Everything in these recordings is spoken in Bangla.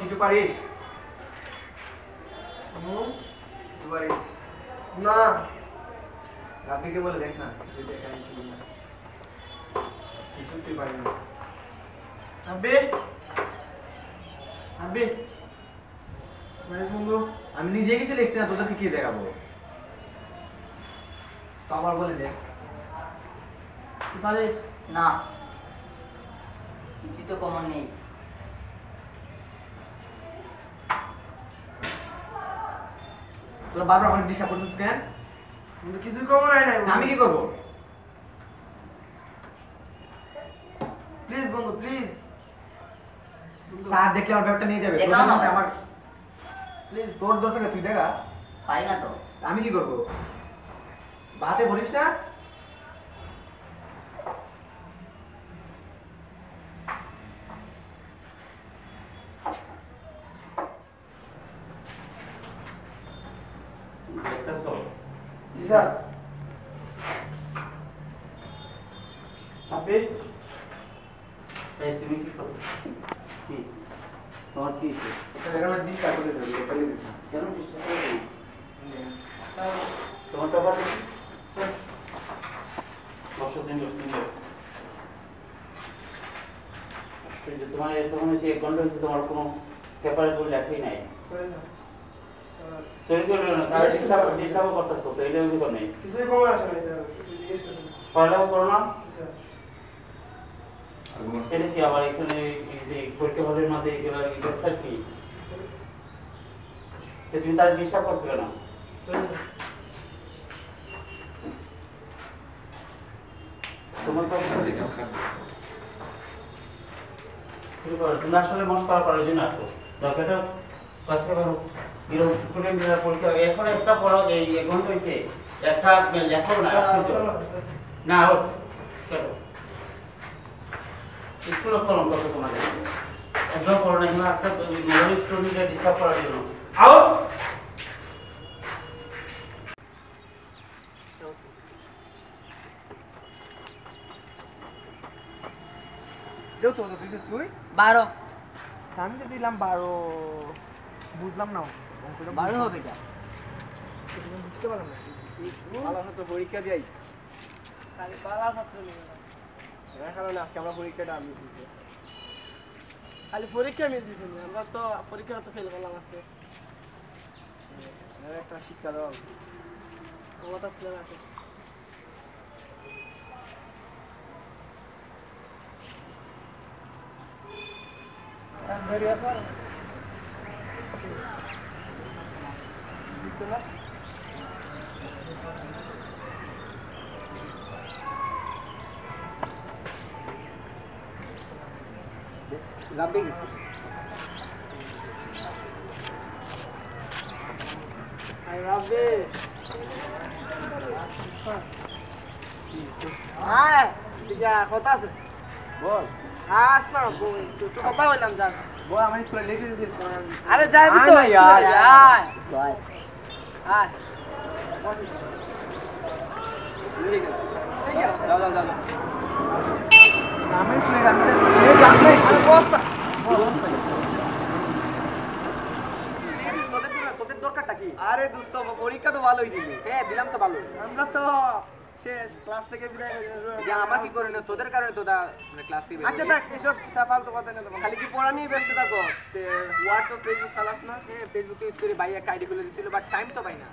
কিছু পারিস? কিছু পারিস না। রাব্বিকে বলে দেখ না যদি একা কি না কিছু তুই পারি না। রাব্বি রাব্বি বন্ধু আমি নিজে কিছু লিখছি না, তোদেরকে কি দেখাবো? তো আবার বলে দেখ। তুই পারিস? না, কিছু তো কমন নেই। তোরা বারবার আমাকে ডিস্টার্ব করছিস কেন? কিন্তু কিছুই কমন হয় নাই। আমি কি করবো? প্লিজ বন্ধু প্লিজ। স্যার দেখলে আমার ব্যাগটা নিয়ে যাবে। দেখাও না আমার প্লিজ তোর দরকার তুই দেখা। পারি না তো। আমি কি করবো? বাতে বলিস না? স্যার রাব্বি এই তুমি কি করো? কি তোমার কি হয়েছে? এটা দেখে আমার ডিস্টার্ব করেছে, এটা লিখেছিস না। কেন ডিস্টার্ব করো? স্যার তোমার টাকা দেখি স্যার বসো দিন তোমার এত মনে হচ্ছে 1 ঘন্টা হয়েছে তোমার কোনো পেপারে কোনো লেখাই নাই। সরি না স্যার সরি করবে না, তাহলে ডিস্টার্ব করতেছো তো, এটা অভিযোগ নেই। কিছুই কমন আসে নাই স্যার, জিজ্ঞেস করছেন পড়ালেখা করো না? স্যার। এটা কি আবার এখানে এই যে পরীক্ষা হলের মধ্যে এগুলো ব্যবস্থা কি? তো তুমি তার ডিস্টার্ব করছো কেন? Sorry sir. তোমার তো তুমি আসলে মস্করা করার জন্য আসো, দরকারটা কাছে করো। এরকম স্টুডেন্ট পরীক্ষা এখন একটা পড়া এই 1 ঘন্টা হয়েছে, একটা লেখো না না হোক চলো স্কুলে ফোন করো তোমাদের একদম পড়ো না, এখানে একটা স্টুডেন্টকে ডিস্টার্ব করার জন্য আউট। দেও তো দিছিস তুই? 12 আমি তো দিলাম 12, বুঝলাম না। 12 হবে এটা। বুঝতে পারলাম না। ভালো তো পরীক্ষা দিই। খালি বালা ছাত্র নিয়ে না। এর কারণে আজকে আমরা পরীক্ষাটা আমি দিছি। খালি পরীক্ষা মিস দিছি, আমরা তো পরীক্ষা তো ফেল করলাম আজকে। এর একটা শিক্ষা দাও। আমার তো প্ল্যান আছে। বেরিয়ে পর রাব্বি আই রাব্বি হ্যাঁ ঠিক আছে, কথা আছে বল। আস না একটু কথা বললাম জাস্ট। বল আমার স্কুলে লিখে দিছিস। আরে যাবি তো আয় না यार, আয় বাই আয় দাও দাও দাও। আমি স্কুলে আমি আরে বস না। তোদের দরকারটা কি? আরে দোস্ত পরীক্ষা তো ভালোই দিলি। হ্যাঁ দিলাম তো ভালো। আমরা তো শেষ ক্লাস থেকে বিদায় করে যে আমার কি করে না, তোদের কারণে তো মানে ক্লাস থেকে আচ্ছা থাক এসব ফালতু কথা না। খালি কি পড়া নিয়ে ব্যস্ত থাকো। হোয়াটসঅ্যাপ ফেসবুক চালাস না? হ্যাঁ ফেসবুকে ইউজ করে ভাই একটা আইডি খুলে দিছিল, বাট টাইম তো পাই না।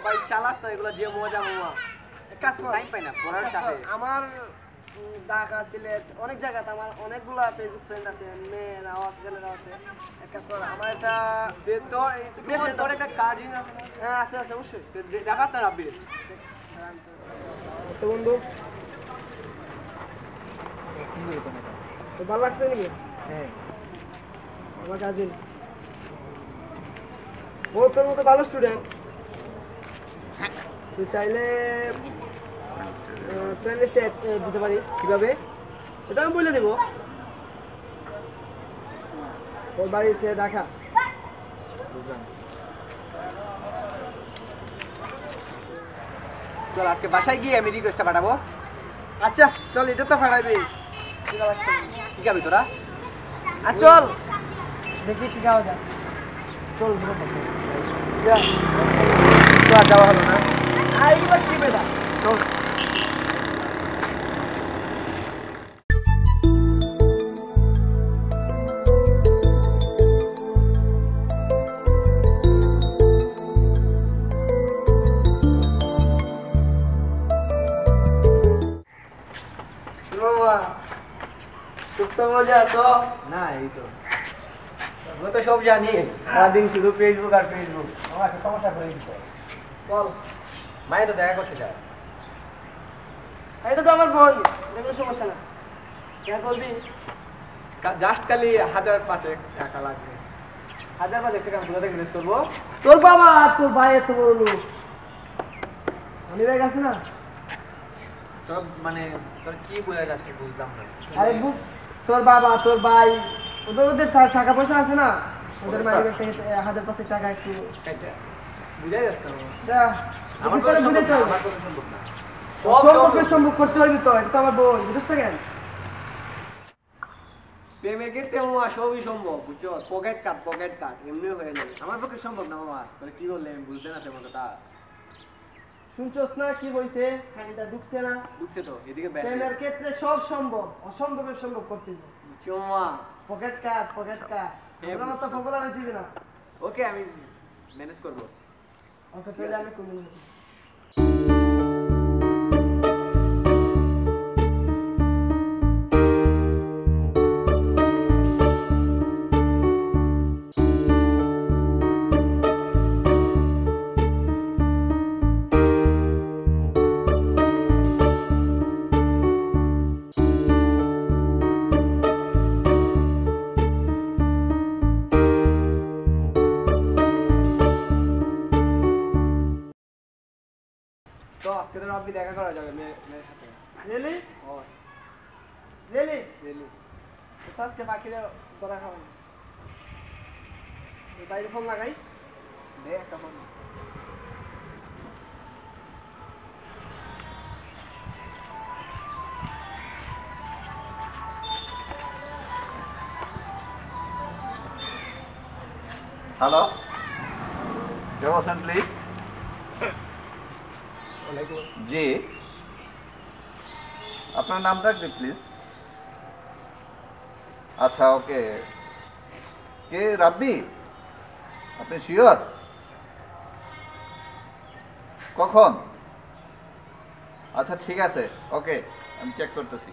ভাই চালাস না এগুলো, যে মজা মামা কাজ কর। টাইম পাই না পড়ার চাপে। আমার ঢাকা সিলেট অনেক জায়গাতে আমার অনেকগুলা ফেসবুক ফ্রেন্ড আছে, মেয়েরা আছে ছেলেরা আছে। এক কাজ কর, আমার একটা তোর একটা কাজিন আছে না? হ্যাঁ আছে আছে অবশ্যই। দেখাস না রাব্বি তো বন্ধু তো ভালো লাগছে নাকি? হ্যাঁ আমার কাজিন ও তোর মতো ভালো স্টুডেন্ট, তুই চাইলে ফ্রেন্ড লিস্টে দিতে পারিস। কিভাবে এটা আমি বলে দেবো। ওর বাড়ি সে ঢাকা। চল আজকে বাসায় গিয়ে আমি রিকোয়েস্টটা পাঠাবো। আচ্ছা চল, এটা তো ফাড়াইবি। কি খাবি তোরা? চল দেখি কি খাওয়া যায়। চল যাওয়া হলো না, এইবার কি বেটা চল। মামা খুব তো মজা আছো। না এই তো আমি তো সব জানি, সারাদিন শুধু ফেসবুক আর ফেসবুক। আমার একটা সমস্যা করে দিচ্ছে, বল। মায়ে তো দেখা করতে চায়। এটা তো আমার বোন, কোনো সমস্যা না। কেন বলবি? জাস্ট খালি 1005 টাকা লাগবে। 1005 টাকা আমি কোথা থেকে ম্যানেজ করবো? তোর বাবা আর তোর ভাই এত বড় লোক, আমি ভাই গেছে না। তোর মানে তোর কি বোঝা যাচ্ছে বুঝলাম না। আরে তোর বাবা তোর ভাই ওদের টাকা পয়সা আছে না, ওদের মায়ের থেকে 1005 টাকা একটু বুঝাই যাচ্ছে না। যা, আমার তোর কোনো বুঝাইতে হবে। আমার কোনো সম্ভব না। সম্পর্কের সম্ভব করতে হবে তো, এটা তো আমার বোন, বুঝছ কেন? প্রেমের ক্ষেত্রে মামা সবই সম্ভব, বুঝছো? পকেট কাট এমনিও হয়ে যাবে। আমার পক্ষে সম্ভব না মামা। তোর কি বললে আমি বুঝতে না তেমন কথা। শুনছস না কি হইছে? খানিটা ঢুকছে না। ঢুকছে তো এদিকে প্রেমের ক্ষেত্রে সব সম্ভব, অসম্ভবের সম্ভব করতে হবে। বুঝছো মামা? পকেট কাট আমরা মতো ফকলা দিবি না। ওকে আমি ম্যানেজ করবো। ওকে তাহলে আমি কোন তো আজকে তো রাব্বি দেখা করা যাবে মেয়ের সাথে। রেলি ও রেলি রেলি তো আজকে বাকিরা ধরা খাওয়াই। বাইরে ফোন লাগাই। দে একটা ফোন। হ্যালো, কে বলছেন প্লিজ? জি, আপনার নামটা কি প্লিজ? আচ্ছা ওকে, কে রাব্বি? আপনি শিওর? কখন? আচ্ছা ঠিক আছে, ওকে আমি চেক করতেছি।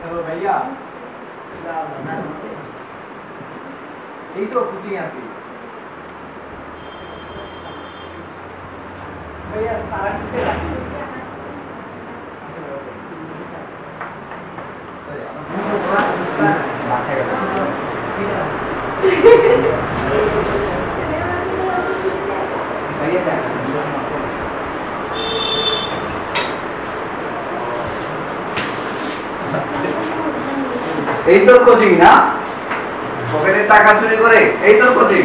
হ্যালো ভাইয়া, এই তো কোচিং আছি ভাইয়া। সারা শিখতে রাখি। বাচ্চা গেল ভাইয়া দেখ। এই তোর কোচিং না? পকেটে টাকা চুরি করে এই তোর কোচিং?